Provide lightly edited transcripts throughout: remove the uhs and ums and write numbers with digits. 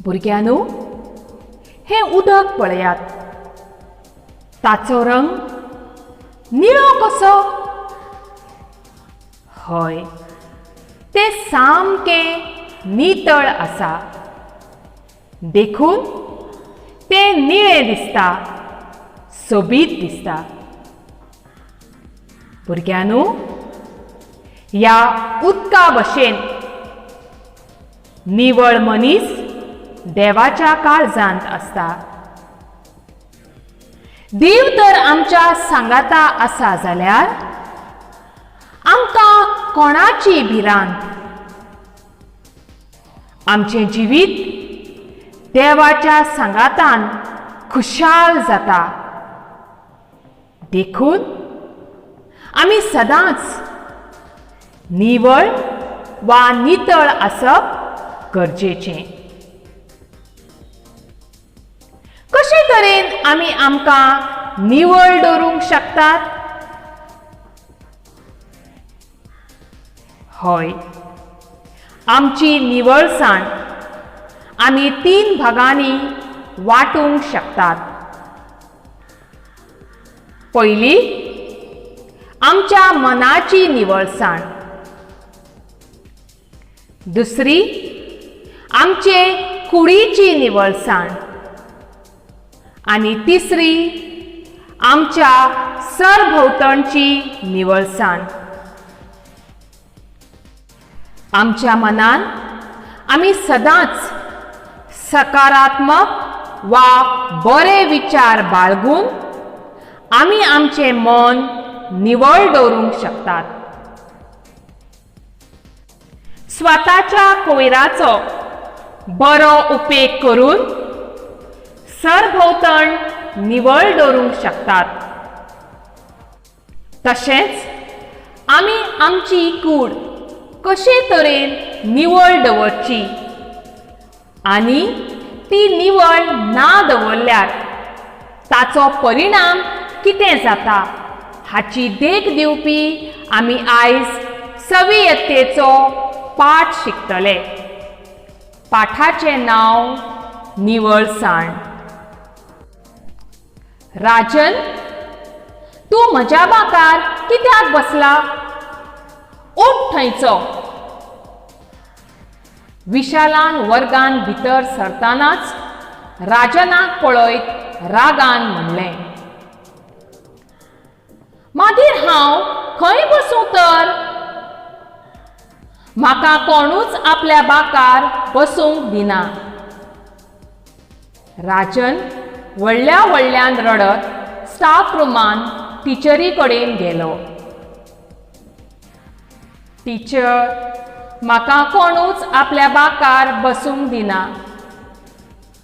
भुरग्यांनो, हे उदक पळयात. ताचो रंग निळो कसो. हय, ते सामकें नितळ आसा. देखून ते निळे दिसता, सोबीत दिसता. भुरग्यांनो, ह्या उदका भशेन निवळ मनीस देवाच्या काळजांत आसता. देव तर आमच्या सांगाता आसा जाल्यार आमकां कोणाची भिरांत. आमचें जिवीत देवाच्या सांगातान खुशाल जाता. देखून आमी सदांच निवळ वा नितळ आसप गरजेचें. कशे तरेन आमी आमकां निवळ दवरूंक शकतात? हय, आमची निवळसाण आमी 3 भागांनी वांटूंक शकतात. पयली, आमच्या मनाची निवळसाण. दुसरी, आमचे कुडीची निवळसाण. आनी तिसरी, आमच्या सरभोंवतणची निवळसाण. आमच्या मनान आमी सदांच सकारात्मक वा बरे विचार बाळगून आमी आमचें मन निवळ दवरूंक शकतात. स्वताच्या कोयराचो बरो उपेग करून सरभोंवतण निवळ दवरूंक शकतात. तशेंच आमी आमची कूड कशे तरेन निवळ दवरची आनी ती निवळ ना दवरल्यार ताचो परिणाम कितें जाता हाची देख दिवपी आमी आयज सवियत्तेचो पाठ शिकतले. पाठाचें नांव निवळसाण. राजन, तूं म्हज्या बाकार कित्याक बसला? उठ थंयचो. विशालान वर्गान भितर सरतानाच राजनाक पळयत रागान म्हणलें, मागीर हांव खंय बसूं तर? म्हाका कोणूच आपल्या बाकार बसूंक दिना. राजन व्हडल्या व्हडल्यान रडत स्टाफ रुमान टिचरी कडेन गेलो. टिचर, म्हाका कोणूच आपल्या बाकार बसूंक दिना.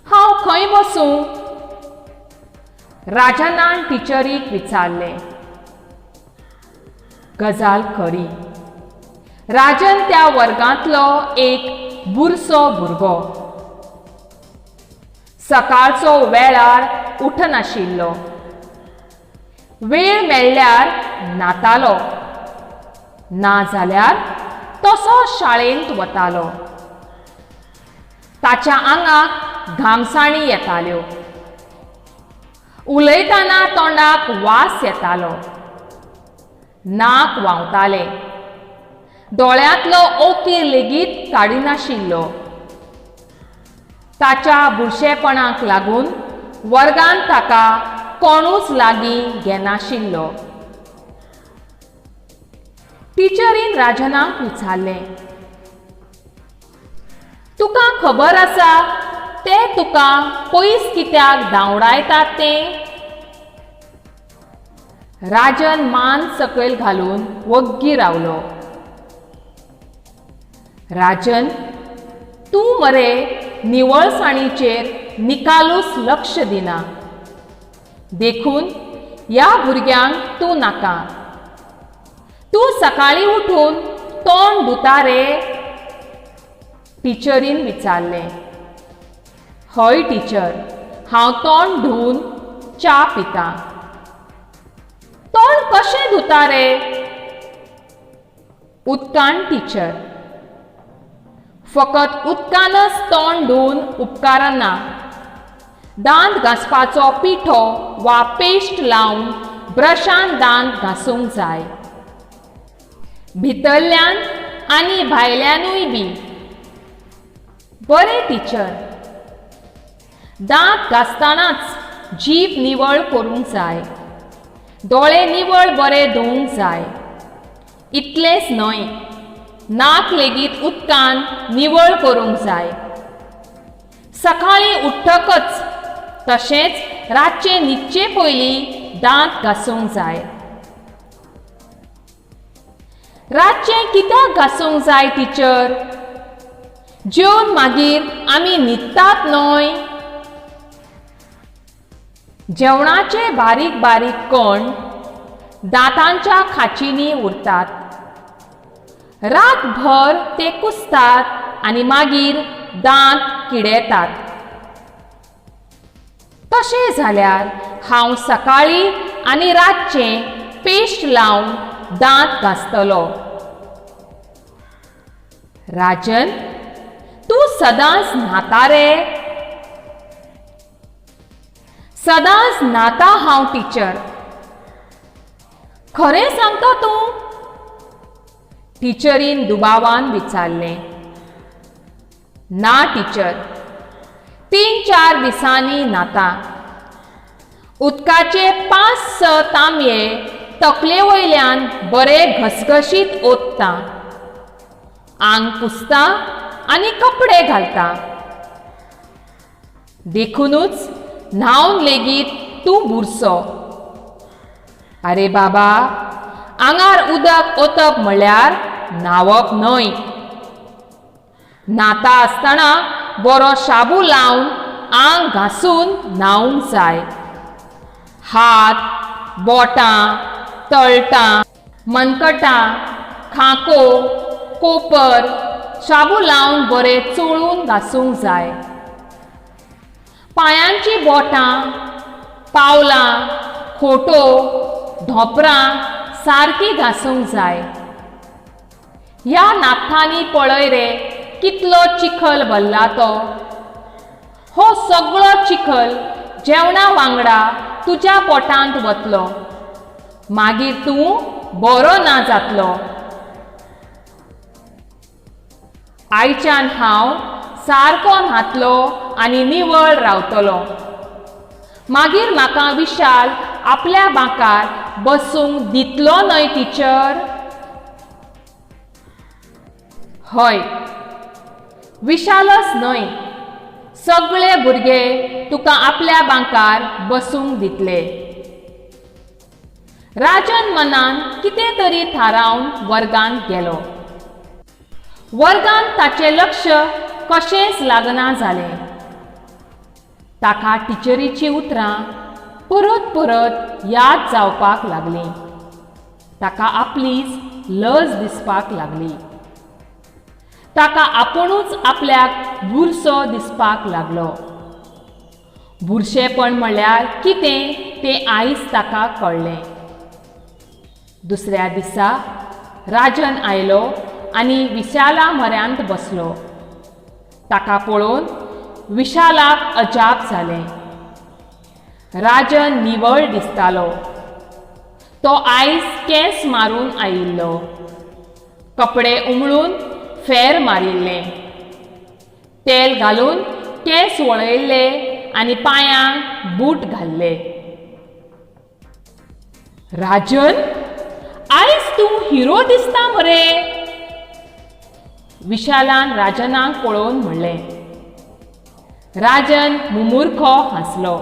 हांव खंय बसूं? राजनान टिचरीक विचारलें. गजाल खरी. राजन त्या वर्गांतलो एक बुरसो भुरगो. सकाळचो वेळार उठनाशिल्लो. वेळ मेळ्ळ्यार न्हातालो, ना जाल्यार तसो शाळेंत वतालो. ताच्या आंगाक घामसाणी येताल्यो. उलयतना तोंडाक वास येतालो. नाक व्हांवतालें. दोळ्यांतलो ओकीर लेगीत काडिनाशिल्लो. ताच्या बुरशेपणाक लागून वर्गांत ताका कोणूच लागीं घेनाशिल्लो. टिचरीन राजनाक विचारलें, तुका खबर आसा ते तुका पयस कित्याक धांवडायतात तें? राजन मान सकयल घालून वग्गी रावलो. राजन, तूं मरे निवळसाणीचेर निकालूच लक्ष दिना. देखून ह्या भुरग्यांक तूं नाका. तूं सकाळीं उठून तोंड धुता रे? टिचरीन विचारलें. हय टिचर, हांव तोंड धुवन च्या पितां. तोंड कशें धुता रे? उदकान टिचर. फकत उदकानच तोंड धुवन उपकार ना. दांत घासपाचो पिठो वा पेस्ट लावन ब्रशान दांत घासूंक जाय. भितरल्यान आनी भायल्यानूय बी. बरे टीचर, दांत घासतानाच जीब निवळ करूंक जाय. दोळे निवळ बरे धुवंक जाय. इतलेंच न्हय, नाक लेगीत उदकान निवळ करूंक जाय. सकाळीं उठ्ठकच तशेंच रातचे न्हिदचे पयलीं दांत घासूंक जाय. रातचें कित्याक घासूंक जाय टीचर? जेवन मागीर आमी न्हिदतात न्हय. जेवणाचे बारीक बारीक कण दांतांच्या खांचींनी उरतात. रातभर ते कुसतात आनी मागीर दांत किडेतात. तशें जाल्यार हांव सकाळीं आनी रातचें पेस्ट लावन दांत घासतलो. राजन, तूं सदांच न्हाता रे? सदांच न्हाता हांव टीचर. खरें सांगता तूं? टीचरीन दुबावान विचारलें. ना टीचर, 3-4 दिसांनी न्हाता. उदकाचे 5-6 तांबये तकले वयल्यान बरे घसघशीत ओतता. आंग पुसता आनी कपडे घालता. देखूनच न्हावन लेगीत तूं बुरसो. आरे बाबा, आंगार उदक ओतप म्हणल्यार न्हावप न्हय. न्हाता आसतना बरो शाबू लावन आंग घासून न्हावंक जाय. हात, बोटां, तळटां, मनकटां, खांको, कोपर शाबू लावन बरें चोळून घासूंक जाय. पांयांची बोटां, पावलां, खोटो, धोंपरां सारकी घासूंक जाय. ह्या नाखटांनी पळय रे कितलो चिखल भरला तो. हो सगळो चिखल जेवणा वांगडा तुज्या पोटांत वतलो. मागीर तूं बरो ना जातलो. आयच्यान हांव सारको न्हातलो आनी निवळ रावतलो. मागीर म्हाका विशाल आपल्या बांकार बसूंक दितलो न्हय टीचर? हय, विशालच न्हय, सगळे भुरगे तुका आपल्या बांकार बसूंक दितले. राजन मनान कितें तरी थारावन वर्गांत गेलो. वर्गांत ताचें लक्ष कशेंच लागना जालें. ताका टिचरीचीं उतरां परत परत याद जावपाक लागलीं. ताका आपलीच लज दिसपाक लागली. ताका आपुणूच आपल्याक बुरसो दिसपाक लागलो. बुरशेपण म्हणल्यार कितें तें आयज ताका कळ्ळें. दुसऱ्या दिसा राजन आयलो आनी विशाला म्हऱ्यांत बसलो. ताका पळोवन विशालाक अजाप जालें. राजन निवळ दिसतालो. तो आयज केंस मारून आयिल्लो. कपडे उमळून फेर मारिल्ले. तेल घालून केंस वळयल्ले आनी पांयांक बूट घाल्ले. राजन, आयज तूं हिरो दिसता मरे, विशालान राजनाक पळोवन म्हणलें. राजन मुमुर्खो हांसलो.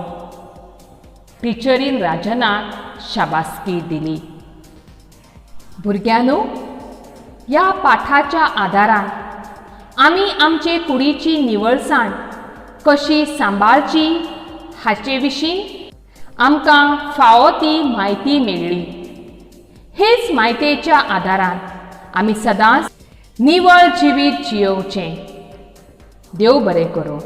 टिचरीन राजनाक शाबासकी दिली. भुरग्यांनो, ह्या पाठाच्या आदारान आमी आमचे कुडीची निवळसाण कशी सांबाळची हाचे विशीं आमकां फावो ती म्हायती मेळ्ळी. हेच म्हायतेच्या आदारान आमी सदांच निवळ जिवीत जियोवचें. देव बरें करूं.